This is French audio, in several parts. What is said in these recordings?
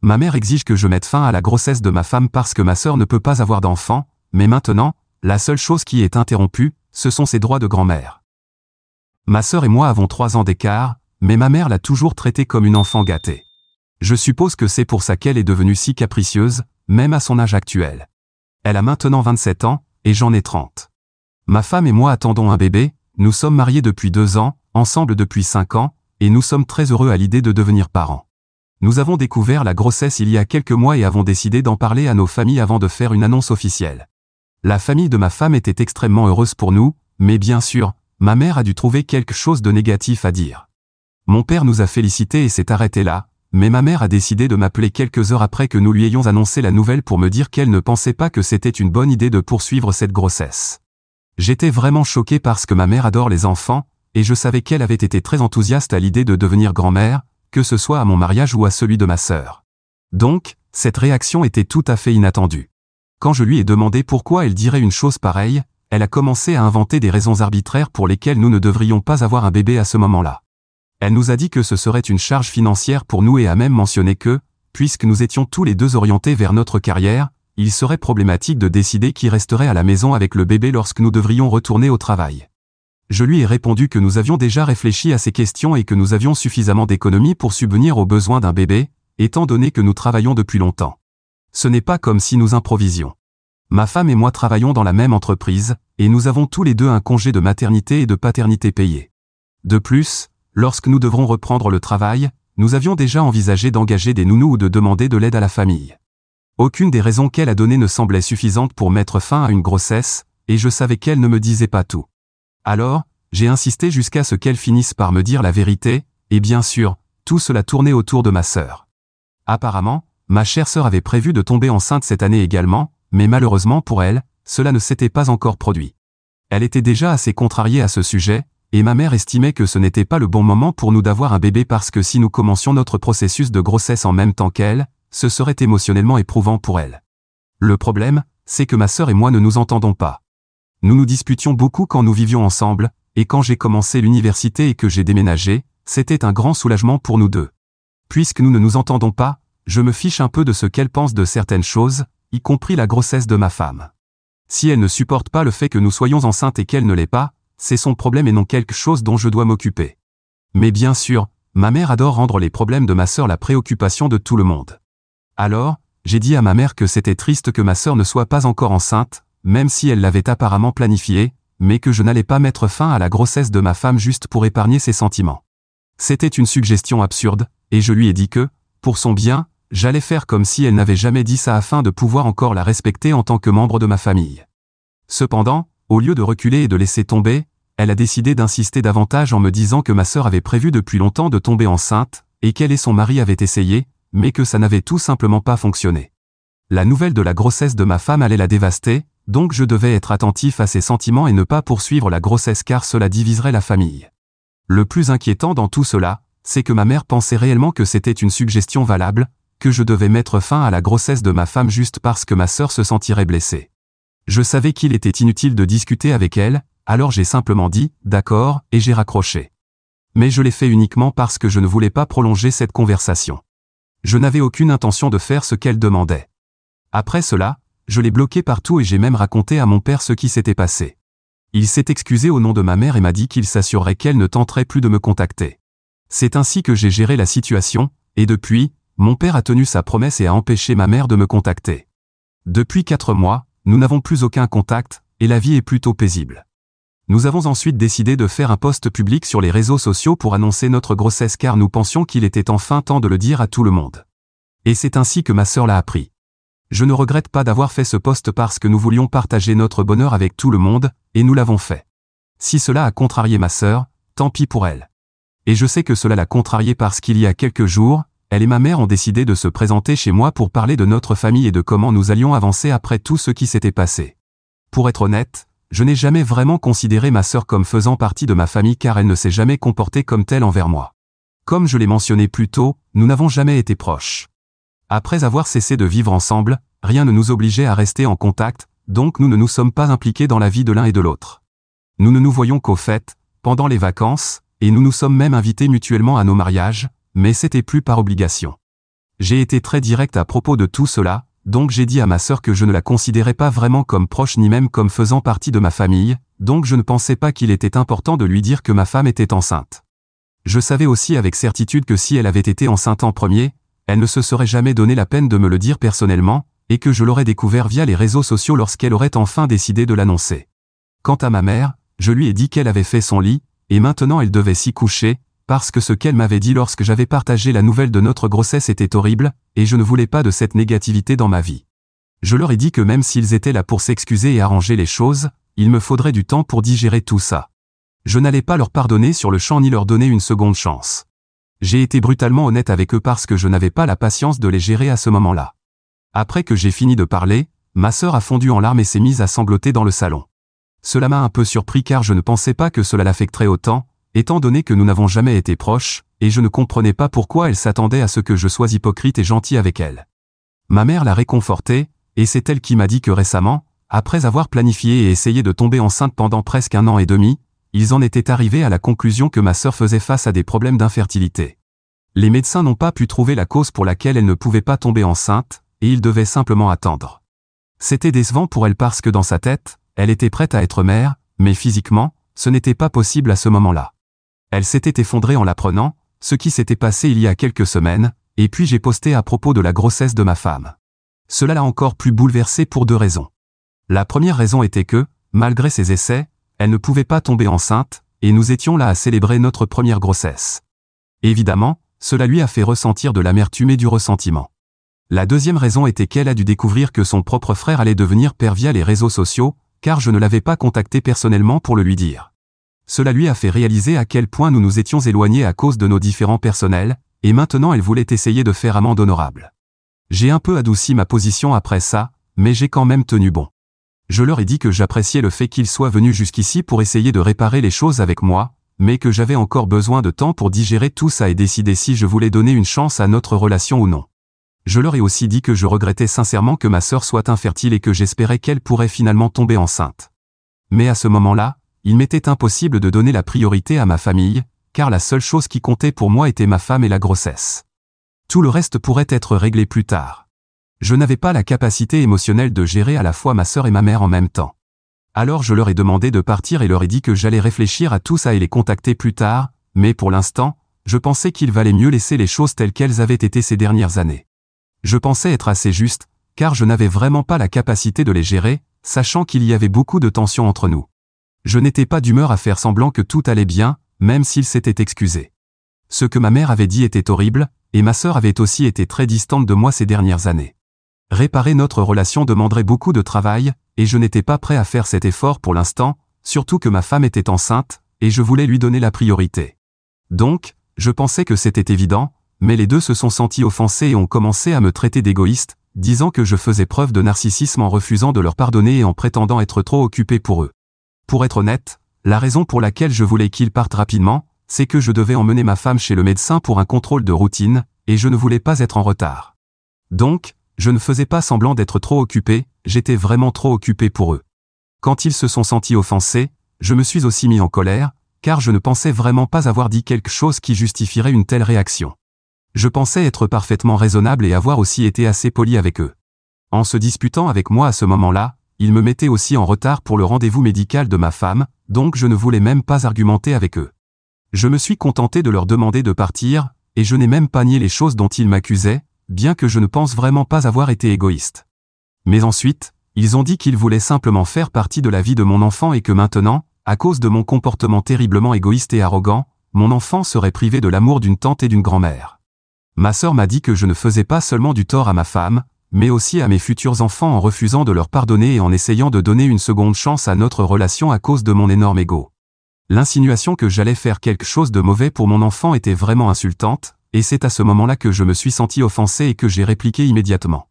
Ma mère exige que je mette fin à la grossesse de ma femme parce que ma sœur ne peut pas avoir d'enfant, mais maintenant, la seule chose qui est interrompue, ce sont ses droits de grand-mère. Ma sœur et moi avons 3 ans d'écart, mais ma mère l'a toujours traitée comme une enfant gâtée. Je suppose que c'est pour ça qu'elle est devenue si capricieuse, même à son âge actuel. Elle a maintenant 27 ans, et j'en ai 30. Ma femme et moi attendons un bébé, nous sommes mariés depuis 2 ans, ensemble depuis 5 ans, et nous sommes très heureux à l'idée de devenir parents. Nous avons découvert la grossesse il y a quelques mois et avons décidé d'en parler à nos familles avant de faire une annonce officielle. La famille de ma femme était extrêmement heureuse pour nous, mais bien sûr, ma mère a dû trouver quelque chose de négatif à dire. Mon père nous a félicités et s'est arrêté là, mais ma mère a décidé de m'appeler quelques heures après que nous lui ayons annoncé la nouvelle pour me dire qu'elle ne pensait pas que c'était une bonne idée de poursuivre cette grossesse. J'étais vraiment choqué parce que ma mère adore les enfants, et je savais qu'elle avait été très enthousiaste à l'idée de devenir grand-mère, que ce soit à mon mariage ou à celui de ma sœur. Donc, cette réaction était tout à fait inattendue. Quand je lui ai demandé pourquoi elle dirait une chose pareille, elle a commencé à inventer des raisons arbitraires pour lesquelles nous ne devrions pas avoir un bébé à ce moment-là. Elle nous a dit que ce serait une charge financière pour nous et a même mentionné que, puisque nous étions tous les deux orientés vers notre carrière, il serait problématique de décider qui resterait à la maison avec le bébé lorsque nous devrions retourner au travail. Je lui ai répondu que nous avions déjà réfléchi à ces questions et que nous avions suffisamment d'économies pour subvenir aux besoins d'un bébé, étant donné que nous travaillons depuis longtemps. Ce n'est pas comme si nous improvisions. Ma femme et moi travaillons dans la même entreprise, et nous avons tous les deux un congé de maternité et de paternité payé. De plus, lorsque nous devrons reprendre le travail, nous avions déjà envisagé d'engager des nounous ou de demander de l'aide à la famille. Aucune des raisons qu'elle a données ne semblait suffisante pour mettre fin à une grossesse, et je savais qu'elle ne me disait pas tout. Alors, j'ai insisté jusqu'à ce qu'elle finisse par me dire la vérité, et bien sûr, tout cela tournait autour de ma sœur. Apparemment, ma chère sœur avait prévu de tomber enceinte cette année également, mais malheureusement pour elle, cela ne s'était pas encore produit. Elle était déjà assez contrariée à ce sujet, et ma mère estimait que ce n'était pas le bon moment pour nous d'avoir un bébé parce que si nous commencions notre processus de grossesse en même temps qu'elle, ce serait émotionnellement éprouvant pour elle. Le problème, c'est que ma sœur et moi ne nous entendons pas. Nous nous disputions beaucoup quand nous vivions ensemble, et quand j'ai commencé l'université et que j'ai déménagé, c'était un grand soulagement pour nous deux. Puisque nous ne nous entendons pas, je me fiche un peu de ce qu'elle pense de certaines choses, y compris la grossesse de ma femme. Si elle ne supporte pas le fait que nous soyons enceintes et qu'elle ne l'est pas, c'est son problème et non quelque chose dont je dois m'occuper. Mais bien sûr, ma mère adore rendre les problèmes de ma sœur la préoccupation de tout le monde. Alors, j'ai dit à ma mère que c'était triste que ma sœur ne soit pas encore enceinte, même si elle l'avait apparemment planifié, mais que je n'allais pas mettre fin à la grossesse de ma femme juste pour épargner ses sentiments. C'était une suggestion absurde, et je lui ai dit que, pour son bien, j'allais faire comme si elle n'avait jamais dit ça afin de pouvoir encore la respecter en tant que membre de ma famille. Cependant, au lieu de reculer et de laisser tomber, elle a décidé d'insister davantage en me disant que ma sœur avait prévu depuis longtemps de tomber enceinte, et qu'elle et son mari avaient essayé, mais que ça n'avait tout simplement pas fonctionné. La nouvelle de la grossesse de ma femme allait la dévaster, donc je devais être attentif à ses sentiments et ne pas poursuivre la grossesse car cela diviserait la famille. Le plus inquiétant dans tout cela, c'est que ma mère pensait réellement que c'était une suggestion valable, que je devais mettre fin à la grossesse de ma femme juste parce que ma sœur se sentirait blessée. Je savais qu'il était inutile de discuter avec elle, alors j'ai simplement dit « d'accord » et j'ai raccroché. Mais je l'ai fait uniquement parce que je ne voulais pas prolonger cette conversation. Je n'avais aucune intention de faire ce qu'elle demandait. Après cela, je l'ai bloqué partout et j'ai même raconté à mon père ce qui s'était passé. Il s'est excusé au nom de ma mère et m'a dit qu'il s'assurerait qu'elle ne tenterait plus de me contacter. C'est ainsi que j'ai géré la situation, et depuis, mon père a tenu sa promesse et a empêché ma mère de me contacter. Depuis 4 mois, nous n'avons plus aucun contact, et la vie est plutôt paisible. Nous avons ensuite décidé de faire un post public sur les réseaux sociaux pour annoncer notre grossesse car nous pensions qu'il était enfin temps de le dire à tout le monde. Et c'est ainsi que ma sœur l'a appris. Je ne regrette pas d'avoir fait ce post parce que nous voulions partager notre bonheur avec tout le monde, et nous l'avons fait. Si cela a contrarié ma sœur, tant pis pour elle. Et je sais que cela l'a contrariée parce qu'il y a quelques jours, elle et ma mère ont décidé de se présenter chez moi pour parler de notre famille et de comment nous allions avancer après tout ce qui s'était passé. Pour être honnête, je n'ai jamais vraiment considéré ma sœur comme faisant partie de ma famille car elle ne s'est jamais comportée comme telle envers moi. Comme je l'ai mentionné plus tôt, nous n'avons jamais été proches. Après avoir cessé de vivre ensemble, rien ne nous obligeait à rester en contact, donc nous ne nous sommes pas impliqués dans la vie de l'un et de l'autre. Nous ne nous voyons qu'aux fêtes, pendant les vacances, et nous nous sommes même invités mutuellement à nos mariages, mais c'était plus par obligation. J'ai été très direct à propos de tout cela, donc j'ai dit à ma sœur que je ne la considérais pas vraiment comme proche ni même comme faisant partie de ma famille, donc je ne pensais pas qu'il était important de lui dire que ma femme était enceinte. Je savais aussi avec certitude que si elle avait été enceinte en premier, elle ne se serait jamais donné la peine de me le dire personnellement, et que je l'aurais découvert via les réseaux sociaux lorsqu'elle aurait enfin décidé de l'annoncer. Quant à ma mère, je lui ai dit qu'elle avait fait son lit, et maintenant elle devait s'y coucher, parce que ce qu'elle m'avait dit lorsque j'avais partagé la nouvelle de notre grossesse était horrible, et je ne voulais pas de cette négativité dans ma vie. Je leur ai dit que même s'ils étaient là pour s'excuser et arranger les choses, il me faudrait du temps pour digérer tout ça. Je n'allais pas leur pardonner sur le champ ni leur donner une seconde chance. J'ai été brutalement honnête avec eux parce que je n'avais pas la patience de les gérer à ce moment-là. Après que j'ai fini de parler, ma sœur a fondu en larmes et s'est mise à sangloter dans le salon. Cela m'a un peu surpris car je ne pensais pas que cela l'affecterait autant, étant donné que nous n'avons jamais été proches, et je ne comprenais pas pourquoi elle s'attendait à ce que je sois hypocrite et gentil avec elle. Ma mère l'a réconfortée, et c'est elle qui m'a dit que récemment, après avoir planifié et essayé de tomber enceinte pendant presque 1 an et demi, ils en étaient arrivés à la conclusion que ma sœur faisait face à des problèmes d'infertilité. Les médecins n'ont pas pu trouver la cause pour laquelle elle ne pouvait pas tomber enceinte, et ils devaient simplement attendre. C'était décevant pour elle parce que dans sa tête, elle était prête à être mère, mais physiquement, ce n'était pas possible à ce moment-là. Elle s'était effondrée en l'apprenant, ce qui s'était passé il y a quelques semaines, et puis j'ai posté à propos de la grossesse de ma femme. Cela l'a encore plus bouleversée pour 2 raisons. La première raison était que, malgré ses essais, elle ne pouvait pas tomber enceinte, et nous étions là à célébrer notre première grossesse. Évidemment, cela lui a fait ressentir de l'amertume et du ressentiment. La deuxième raison était qu'elle a dû découvrir que son propre frère allait devenir père via les réseaux sociaux, car je ne l'avais pas contacté personnellement pour le lui dire. Cela lui a fait réaliser à quel point nous nous étions éloignés à cause de nos différends personnels, et maintenant elle voulait essayer de faire amende honorable. J'ai un peu adouci ma position après ça, mais j'ai quand même tenu bon. Je leur ai dit que j'appréciais le fait qu'ils soient venus jusqu'ici pour essayer de réparer les choses avec moi, mais que j'avais encore besoin de temps pour digérer tout ça et décider si je voulais donner une chance à notre relation ou non. Je leur ai aussi dit que je regrettais sincèrement que ma sœur soit infertile et que j'espérais qu'elle pourrait finalement tomber enceinte. Mais à ce moment-là, il m'était impossible de donner la priorité à ma famille, car la seule chose qui comptait pour moi était ma femme et la grossesse. Tout le reste pourrait être réglé plus tard. Je n'avais pas la capacité émotionnelle de gérer à la fois ma sœur et ma mère en même temps. Alors je leur ai demandé de partir et leur ai dit que j'allais réfléchir à tout ça et les contacter plus tard, mais pour l'instant, je pensais qu'il valait mieux laisser les choses telles qu'elles avaient été ces dernières années. Je pensais être assez juste, car je n'avais vraiment pas la capacité de les gérer, sachant qu'il y avait beaucoup de tensions entre nous. Je n'étais pas d'humeur à faire semblant que tout allait bien, même s'il s'était excusé. Ce que ma mère avait dit était horrible, et ma sœur avait aussi été très distante de moi ces dernières années. Réparer notre relation demanderait beaucoup de travail, et je n'étais pas prêt à faire cet effort pour l'instant, surtout que ma femme était enceinte, et je voulais lui donner la priorité. Donc, je pensais que c'était évident, mais les deux se sont sentis offensés et ont commencé à me traiter d'égoïste, disant que je faisais preuve de narcissisme en refusant de leur pardonner et en prétendant être trop occupé pour eux. Pour être honnête, la raison pour laquelle je voulais qu'ils partent rapidement, c'est que je devais emmener ma femme chez le médecin pour un contrôle de routine, et je ne voulais pas être en retard. Donc, je ne faisais pas semblant d'être trop occupé, j'étais vraiment trop occupé pour eux. Quand ils se sont sentis offensés, je me suis aussi mis en colère, car je ne pensais vraiment pas avoir dit quelque chose qui justifierait une telle réaction. Je pensais être parfaitement raisonnable et avoir aussi été assez poli avec eux. En se disputant avec moi à ce moment-là, ils me mettaient aussi en retard pour le rendez-vous médical de ma femme, donc je ne voulais même pas argumenter avec eux. Je me suis contenté de leur demander de partir, et je n'ai même pas nié les choses dont ils m'accusaient, bien que je ne pense vraiment pas avoir été égoïste. Mais ensuite, ils ont dit qu'ils voulaient simplement faire partie de la vie de mon enfant et que maintenant, à cause de mon comportement terriblement égoïste et arrogant, mon enfant serait privé de l'amour d'une tante et d'une grand-mère. Ma sœur m'a dit que je ne faisais pas seulement du tort à ma femme, mais aussi à mes futurs enfants en refusant de leur pardonner et en essayant de donner une seconde chance à notre relation à cause de mon énorme ego. L'insinuation que j'allais faire quelque chose de mauvais pour mon enfant était vraiment insultante, et c'est à ce moment-là que je me suis senti offensé et que j'ai répliqué immédiatement.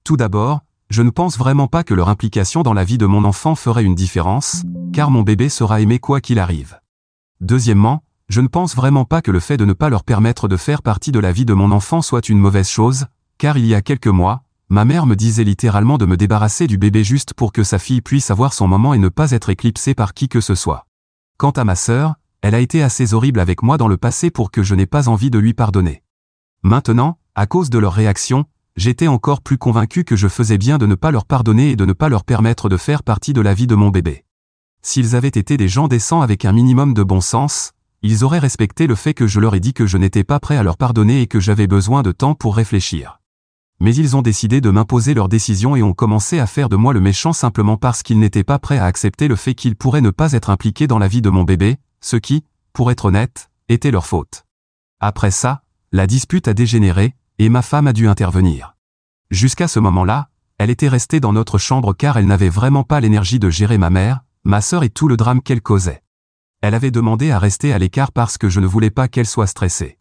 Tout d'abord, je ne pense vraiment pas que leur implication dans la vie de mon enfant ferait une différence, car mon bébé sera aimé quoi qu'il arrive. Deuxièmement, je ne pense vraiment pas que le fait de ne pas leur permettre de faire partie de la vie de mon enfant soit une mauvaise chose, car il y a quelques mois, ma mère me disait littéralement de me débarrasser du bébé juste pour que sa fille puisse avoir son moment et ne pas être éclipsée par qui que ce soit. Quant à ma sœur, elle a été assez horrible avec moi dans le passé pour que je n'ai pas envie de lui pardonner. Maintenant, à cause de leur réaction, j'étais encore plus convaincu que je faisais bien de ne pas leur pardonner et de ne pas leur permettre de faire partie de la vie de mon bébé. S'ils avaient été des gens décents avec un minimum de bon sens, ils auraient respecté le fait que je leur ai dit que je n'étais pas prêt à leur pardonner et que j'avais besoin de temps pour réfléchir. Mais ils ont décidé de m'imposer leur décision et ont commencé à faire de moi le méchant simplement parce qu'ils n'étaient pas prêts à accepter le fait qu'ils pourraient ne pas être impliqués dans la vie de mon bébé, ce qui, pour être honnête, était leur faute. Après ça, la dispute a dégénéré, et ma femme a dû intervenir. Jusqu'à ce moment-là, elle était restée dans notre chambre car elle n'avait vraiment pas l'énergie de gérer ma mère, ma sœur et tout le drame qu'elle causait. Elle avait demandé à rester à l'écart parce que je ne voulais pas qu'elle soit stressée.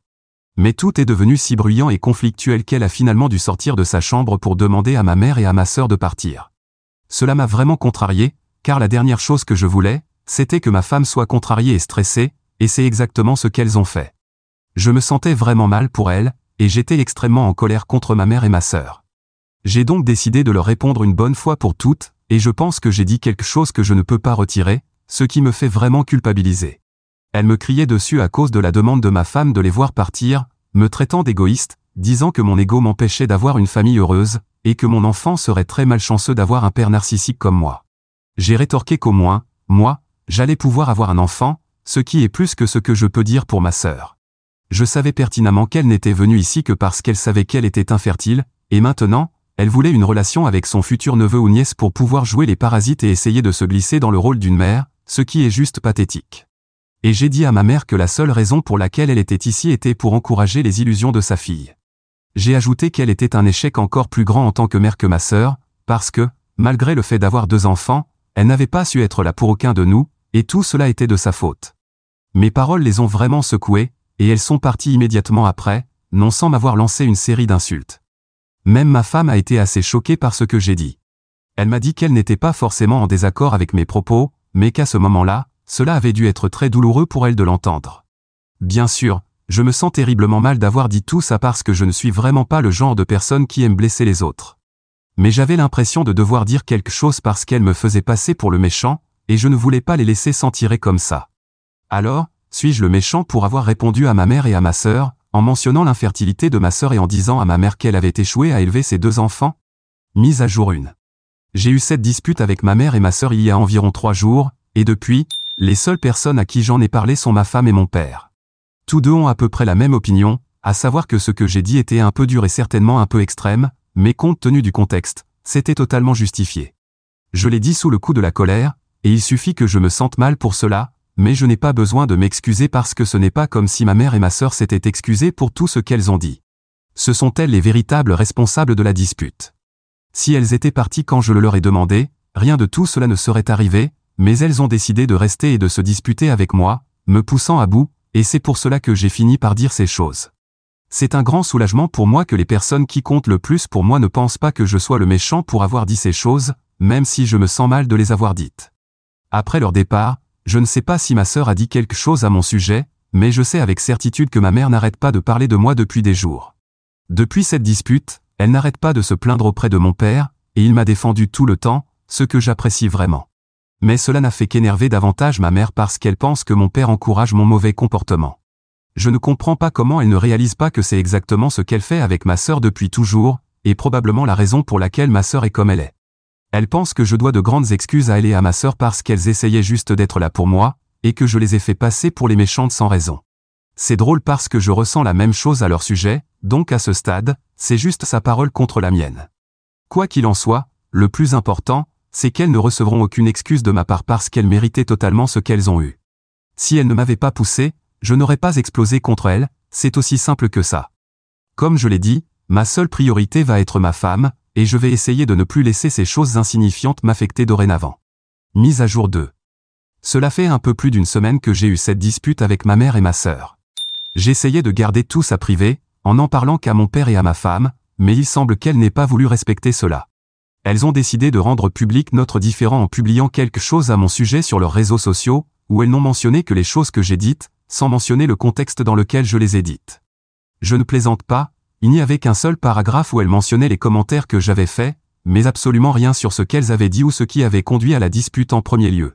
Mais tout est devenu si bruyant et conflictuel qu'elle a finalement dû sortir de sa chambre pour demander à ma mère et à ma sœur de partir. Cela m'a vraiment contrarié, car la dernière chose que je voulais, c'était que ma femme soit contrariée et stressée, et c'est exactement ce qu'elles ont fait. Je me sentais vraiment mal pour elles, et j'étais extrêmement en colère contre ma mère et ma sœur. J'ai donc décidé de leur répondre une bonne fois pour toutes, et je pense que j'ai dit quelque chose que je ne peux pas retirer, ce qui me fait vraiment culpabiliser. Elle me criait dessus à cause de la demande de ma femme de les voir partir, me traitant d'égoïste, disant que mon ego m'empêchait d'avoir une famille heureuse, et que mon enfant serait très malchanceux d'avoir un père narcissique comme moi. J'ai rétorqué qu'au moins, moi, j'allais pouvoir avoir un enfant, ce qui est plus que ce que je peux dire pour ma sœur. Je savais pertinemment qu'elle n'était venue ici que parce qu'elle savait qu'elle était infertile, et maintenant, elle voulait une relation avec son futur neveu ou nièce pour pouvoir jouer les parasites et essayer de se glisser dans le rôle d'une mère, ce qui est juste pathétique. Et j'ai dit à ma mère que la seule raison pour laquelle elle était ici était pour encourager les illusions de sa fille. J'ai ajouté qu'elle était un échec encore plus grand en tant que mère que ma sœur, parce que, malgré le fait d'avoir 2 enfants, elle n'avait pas su être là pour aucun de nous, et tout cela était de sa faute. Mes paroles les ont vraiment secouées, et elles sont parties immédiatement après, non sans m'avoir lancé une série d'insultes. Même ma femme a été assez choquée par ce que j'ai dit. Elle m'a dit qu'elle n'était pas forcément en désaccord avec mes propos, mais qu'à ce moment-là, cela avait dû être très douloureux pour elle de l'entendre. Bien sûr, je me sens terriblement mal d'avoir dit tout ça parce que je ne suis vraiment pas le genre de personne qui aime blesser les autres. Mais j'avais l'impression de devoir dire quelque chose parce qu'elle me faisait passer pour le méchant, et je ne voulais pas les laisser s'en tirer comme ça. Alors, suis-je le méchant pour avoir répondu à ma mère et à ma sœur, en mentionnant l'infertilité de ma sœur et en disant à ma mère qu'elle avait échoué à élever ses 2 enfants? Mise à jour 1. J'ai eu cette dispute avec ma mère et ma sœur il y a environ 3 jours, et depuis, les seules personnes à qui j'en ai parlé sont ma femme et mon père. Tous deux ont à peu près la même opinion, à savoir que ce que j'ai dit était un peu dur et certainement un peu extrême, mais compte tenu du contexte, c'était totalement justifié. Je l'ai dit sous le coup de la colère, et il suffit que je me sente mal pour cela, mais je n'ai pas besoin de m'excuser parce que ce n'est pas comme si ma mère et ma sœur s'étaient excusées pour tout ce qu'elles ont dit. Ce sont elles les véritables responsables de la dispute. Si elles étaient parties quand je le leur ai demandé, rien de tout cela ne serait arrivé, mais elles ont décidé de rester et de se disputer avec moi, me poussant à bout, et c'est pour cela que j'ai fini par dire ces choses. C'est un grand soulagement pour moi que les personnes qui comptent le plus pour moi ne pensent pas que je sois le méchant pour avoir dit ces choses, même si je me sens mal de les avoir dites. Après leur départ, je ne sais pas si ma sœur a dit quelque chose à mon sujet, mais je sais avec certitude que ma mère n'arrête pas de parler de moi depuis des jours. Depuis cette dispute, elle n'arrête pas de se plaindre auprès de mon père, et il m'a défendu tout le temps, ce que j'apprécie vraiment. Mais cela n'a fait qu'énerver davantage ma mère parce qu'elle pense que mon père encourage mon mauvais comportement. Je ne comprends pas comment elle ne réalise pas que c'est exactement ce qu'elle fait avec ma sœur depuis toujours, et probablement la raison pour laquelle ma sœur est comme elle est. Elle pense que je dois de grandes excuses à elle et à ma sœur parce qu'elles essayaient juste d'être là pour moi, et que je les ai fait passer pour les méchantes sans raison. C'est drôle parce que je ressens la même chose à leur sujet, donc à ce stade, c'est juste sa parole contre la mienne. Quoi qu'il en soit, le plus important, c'est qu'elles ne recevront aucune excuse de ma part parce qu'elles méritaient totalement ce qu'elles ont eu. Si elles ne m'avaient pas poussé, je n'aurais pas explosé contre elles, c'est aussi simple que ça. Comme je l'ai dit, ma seule priorité va être ma femme, et je vais essayer de ne plus laisser ces choses insignifiantes m'affecter dorénavant. Mise à jour 2. Cela fait un peu plus d'1 semaine que j'ai eu cette dispute avec ma mère et ma sœur. J'essayais de garder tout ça privé, en n'en parlant qu'à mon père et à ma femme, mais il semble qu'elles n'aient pas voulu respecter cela. Elles ont décidé de rendre public notre différend en publiant quelque chose à mon sujet sur leurs réseaux sociaux, où elles n'ont mentionné que les choses que j'ai dites, sans mentionner le contexte dans lequel je les ai dites. Je ne plaisante pas, il n'y avait qu'un seul paragraphe où elles mentionnaient les commentaires que j'avais faits, mais absolument rien sur ce qu'elles avaient dit ou ce qui avait conduit à la dispute en premier lieu.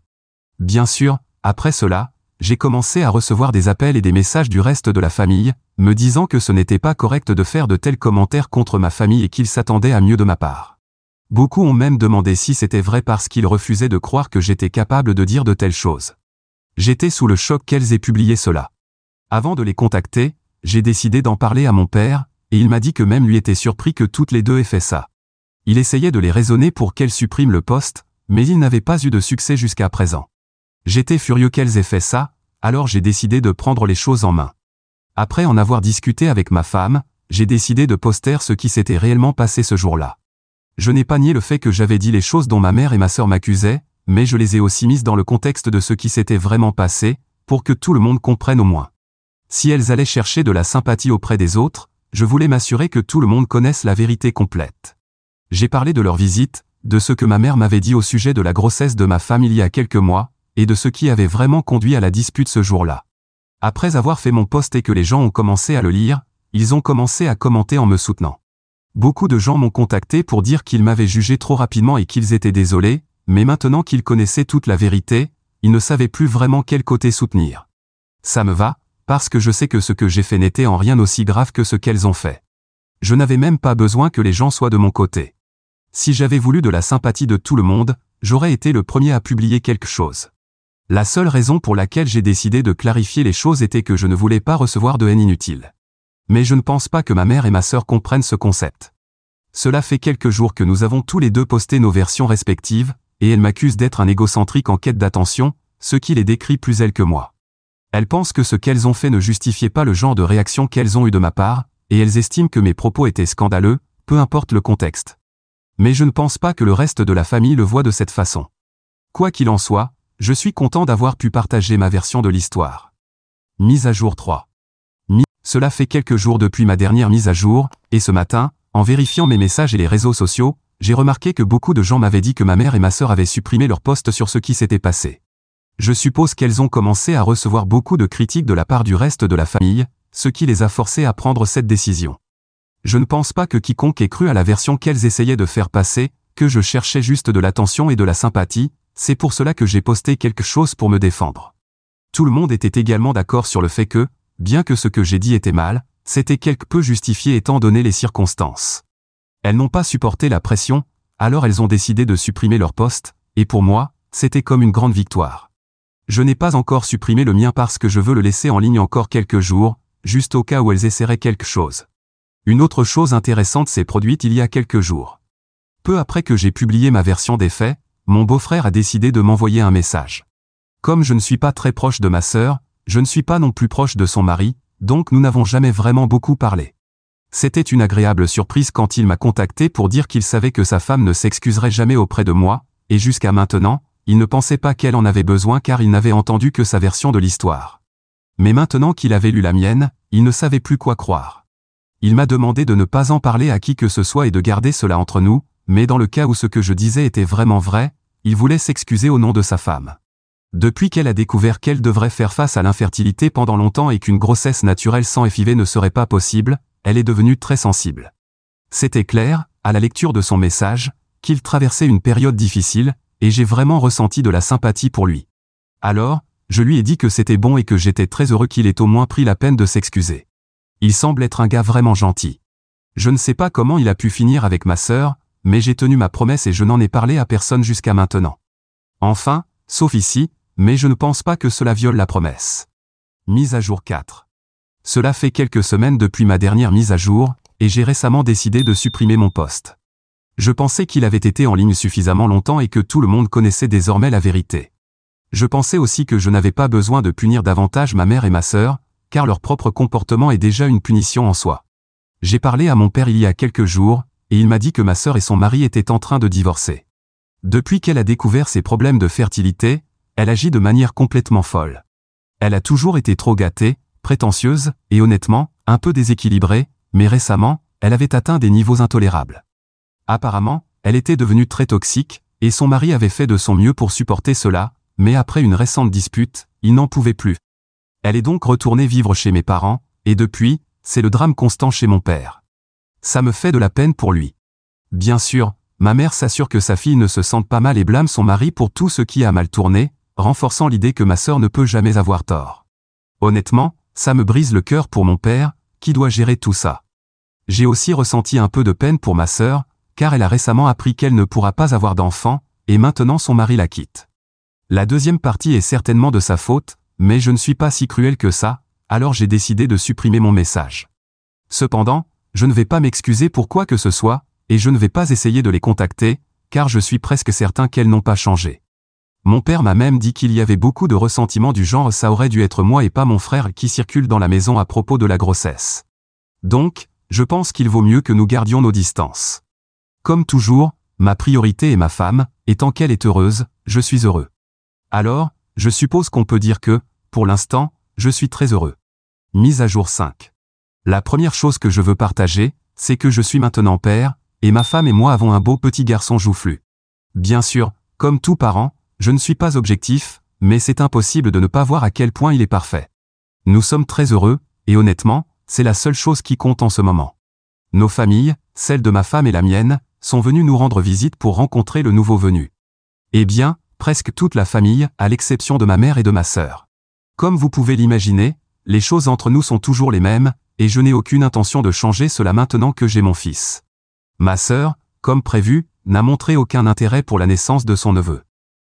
Bien sûr, après cela, j'ai commencé à recevoir des appels et des messages du reste de la famille, me disant que ce n'était pas correct de faire de tels commentaires contre ma famille et qu'ils s'attendaient à mieux de ma part. Beaucoup ont même demandé si c'était vrai parce qu'ils refusaient de croire que j'étais capable de dire de telles choses. J'étais sous le choc qu'elles aient publié cela. Avant de les contacter, j'ai décidé d'en parler à mon père, et il m'a dit que même lui était surpris que toutes les deux aient fait ça. Il essayait de les raisonner pour qu'elles suppriment le post, mais il n'avait pas eu de succès jusqu'à présent. J'étais furieux qu'elles aient fait ça, alors j'ai décidé de prendre les choses en main. Après en avoir discuté avec ma femme, j'ai décidé de poster ce qui s'était réellement passé ce jour-là. Je n'ai pas nié le fait que j'avais dit les choses dont ma mère et ma sœur m'accusaient, mais je les ai aussi mises dans le contexte de ce qui s'était vraiment passé, pour que tout le monde comprenne au moins. Si elles allaient chercher de la sympathie auprès des autres, je voulais m'assurer que tout le monde connaisse la vérité complète. J'ai parlé de leur visite, de ce que ma mère m'avait dit au sujet de la grossesse de ma femme il y a quelques mois, et de ce qui avait vraiment conduit à la dispute ce jour-là. Après avoir fait mon post et que les gens ont commencé à le lire, ils ont commencé à commenter en me soutenant. Beaucoup de gens m'ont contacté pour dire qu'ils m'avaient jugé trop rapidement et qu'ils étaient désolés, mais maintenant qu'ils connaissaient toute la vérité, ils ne savaient plus vraiment quel côté soutenir. Ça me va, parce que je sais que ce que j'ai fait n'était en rien aussi grave que ce qu'elles ont fait. Je n'avais même pas besoin que les gens soient de mon côté. Si j'avais voulu de la sympathie de tout le monde, j'aurais été le premier à publier quelque chose. La seule raison pour laquelle j'ai décidé de clarifier les choses était que je ne voulais pas recevoir de haine inutile. Mais je ne pense pas que ma mère et ma sœur comprennent ce concept. Cela fait quelques jours que nous avons tous les deux posté nos versions respectives, et elles m'accusent d'être un égocentrique en quête d'attention, ce qui les décrit plus elles que moi. Elles pensent que ce qu'elles ont fait ne justifiait pas le genre de réaction qu'elles ont eu de ma part, et elles estiment que mes propos étaient scandaleux, peu importe le contexte. Mais je ne pense pas que le reste de la famille le voit de cette façon. Quoi qu'il en soit, je suis content d'avoir pu partager ma version de l'histoire. Mise à jour 3. Cela fait quelques jours depuis ma dernière mise à jour, et ce matin, en vérifiant mes messages et les réseaux sociaux, j'ai remarqué que beaucoup de gens m'avaient dit que ma mère et ma sœur avaient supprimé leurs posts sur ce qui s'était passé. Je suppose qu'elles ont commencé à recevoir beaucoup de critiques de la part du reste de la famille, ce qui les a forcées à prendre cette décision. Je ne pense pas que quiconque ait cru à la version qu'elles essayaient de faire passer, que je cherchais juste de l'attention et de la sympathie, c'est pour cela que j'ai posté quelque chose pour me défendre. Tout le monde était également d'accord sur le fait que, bien que ce que j'ai dit était mal, c'était quelque peu justifié étant donné les circonstances. Elles n'ont pas supporté la pression, alors elles ont décidé de supprimer leur post, et pour moi, c'était comme une grande victoire. Je n'ai pas encore supprimé le mien parce que je veux le laisser en ligne encore quelques jours, juste au cas où elles essaieraient quelque chose. Une autre chose intéressante s'est produite il y a quelques jours. Peu après que j'ai publié ma version des faits, mon beau-frère a décidé de m'envoyer un message. Comme je ne suis pas très proche de ma sœur, je ne suis pas non plus proche de son mari, donc nous n'avons jamais vraiment beaucoup parlé. C'était une agréable surprise quand il m'a contacté pour dire qu'il savait que sa femme ne s'excuserait jamais auprès de moi, et jusqu'à maintenant, il ne pensait pas qu'elle en avait besoin car il n'avait entendu que sa version de l'histoire. Mais maintenant qu'il avait lu la mienne, il ne savait plus quoi croire. Il m'a demandé de ne pas en parler à qui que ce soit et de garder cela entre nous, mais dans le cas où ce que je disais était vraiment vrai, il voulait s'excuser au nom de sa femme. Depuis qu'elle a découvert qu'elle devrait faire face à l'infertilité pendant longtemps et qu'une grossesse naturelle sans FIV ne serait pas possible, elle est devenue très sensible. C'était clair, à la lecture de son message, qu'il traversait une période difficile, et j'ai vraiment ressenti de la sympathie pour lui. Alors, je lui ai dit que c'était bon et que j'étais très heureux qu'il ait au moins pris la peine de s'excuser. Il semble être un gars vraiment gentil. Je ne sais pas comment il a pu finir avec ma sœur, mais j'ai tenu ma promesse et je n'en ai parlé à personne jusqu'à maintenant. Enfin, sauf ici, mais je ne pense pas que cela viole la promesse. Mise à jour 4. Cela fait quelques semaines depuis ma dernière mise à jour, et j'ai récemment décidé de supprimer mon post. Je pensais qu'il avait été en ligne suffisamment longtemps et que tout le monde connaissait désormais la vérité. Je pensais aussi que je n'avais pas besoin de punir davantage ma mère et ma sœur, car leur propre comportement est déjà une punition en soi. J'ai parlé à mon père il y a quelques jours, et il m'a dit que ma sœur et son mari étaient en train de divorcer. Depuis qu'elle a découvert ses problèmes de fertilité, elle agit de manière complètement folle. Elle a toujours été trop gâtée, prétentieuse, et honnêtement, un peu déséquilibrée, mais récemment, elle avait atteint des niveaux intolérables. Apparemment, elle était devenue très toxique, et son mari avait fait de son mieux pour supporter cela, mais après une récente dispute, il n'en pouvait plus. Elle est donc retournée vivre chez mes parents, et depuis, c'est le drame constant chez mon père. Ça me fait de la peine pour lui. Bien sûr, ma mère s'assure que sa fille ne se sente pas mal et blâme son mari pour tout ce qui a mal tourné, renforçant l'idée que ma sœur ne peut jamais avoir tort. Honnêtement, ça me brise le cœur pour mon père, qui doit gérer tout ça. J'ai aussi ressenti un peu de peine pour ma sœur, car elle a récemment appris qu'elle ne pourra pas avoir d'enfant, et maintenant son mari la quitte. La deuxième partie est certainement de sa faute, mais je ne suis pas si cruel que ça, alors j'ai décidé de supprimer mon message. Cependant, je ne vais pas m'excuser pour quoi que ce soit, et je ne vais pas essayer de les contacter, car je suis presque certain qu'elles n'ont pas changé. Mon père m'a même dit qu'il y avait beaucoup de ressentiment du genre ça aurait dû être moi et pas mon frère qui circule dans la maison à propos de la grossesse. Donc, je pense qu'il vaut mieux que nous gardions nos distances. Comme toujours, ma priorité est ma femme, et tant qu'elle est heureuse, je suis heureux. Alors, je suppose qu'on peut dire que, pour l'instant, je suis très heureux. Mise à jour 5. La première chose que je veux partager, c'est que je suis maintenant père, et ma femme et moi avons un beau petit garçon joufflu. Bien sûr, comme tout parent, je ne suis pas objectif, mais c'est impossible de ne pas voir à quel point il est parfait. Nous sommes très heureux, et honnêtement, c'est la seule chose qui compte en ce moment. Nos familles, celle de ma femme et la mienne, sont venues nous rendre visite pour rencontrer le nouveau venu. Eh bien, presque toute la famille, à l'exception de ma mère et de ma sœur. Comme vous pouvez l'imaginer, les choses entre nous sont toujours les mêmes, et je n'ai aucune intention de changer cela maintenant que j'ai mon fils. Ma sœur, comme prévu, n'a montré aucun intérêt pour la naissance de son neveu.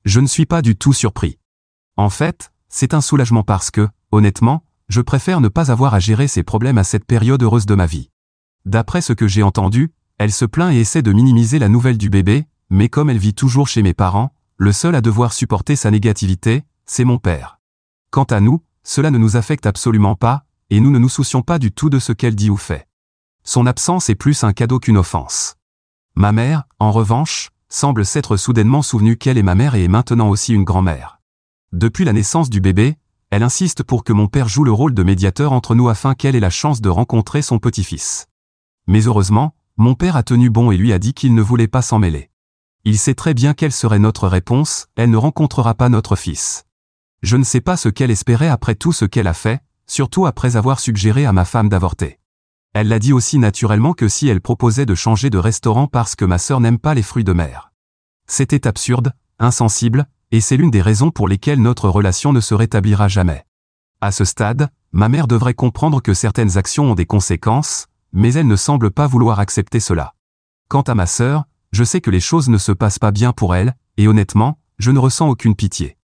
Je ne suis pas du tout surpris. En fait, c'est un soulagement parce que, honnêtement, je préfère ne pas avoir à gérer ces problèmes à cette période heureuse de ma vie. D'après ce que j'ai entendu, elle se plaint et essaie de minimiser la nouvelle du bébé, mais comme elle vit toujours chez mes parents, le seul à devoir supporter sa négativité, c'est mon père. Quant à nous, cela ne nous affecte absolument pas, et nous ne nous soucions pas du tout de ce qu'elle dit ou fait. Son absence est plus un cadeau qu'une offense. Ma mère, en revanche, semble s'être soudainement souvenue qu'elle est ma mère et est maintenant aussi une grand-mère. Depuis la naissance du bébé, elle insiste pour que mon père joue le rôle de médiateur entre nous afin qu'elle ait la chance de rencontrer son petit-fils. Mais heureusement, mon père a tenu bon et lui a dit qu'il ne voulait pas s'en mêler. Il sait très bien quelle serait notre réponse, elle ne rencontrera pas notre fils. Je ne sais pas ce qu'elle espérait après tout ce qu'elle a fait, surtout après avoir suggéré à ma femme d'avorter. Elle l'a dit aussi naturellement que si elle proposait de changer de restaurant parce que ma sœur n'aime pas les fruits de mer. C'était absurde, insensible, et c'est l'une des raisons pour lesquelles notre relation ne se rétablira jamais. À ce stade, ma mère devrait comprendre que certaines actions ont des conséquences, mais elle ne semble pas vouloir accepter cela. Quant à ma sœur, je sais que les choses ne se passent pas bien pour elle, et honnêtement, je ne ressens aucune pitié.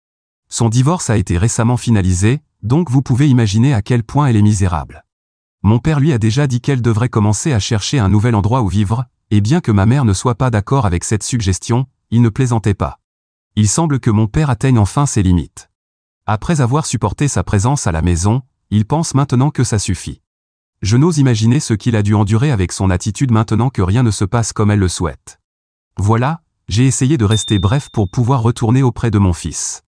Son divorce a été récemment finalisé, donc vous pouvez imaginer à quel point elle est misérable. Mon père lui a déjà dit qu'elle devrait commencer à chercher un nouvel endroit où vivre, et bien que ma mère ne soit pas d'accord avec cette suggestion, il ne plaisantait pas. Il semble que mon père atteigne enfin ses limites. Après avoir supporté sa présence à la maison, il pense maintenant que ça suffit. Je n'ose imaginer ce qu'il a dû endurer avec son attitude maintenant que rien ne se passe comme elle le souhaite. Voilà, j'ai essayé de rester bref pour pouvoir retourner auprès de mon fils.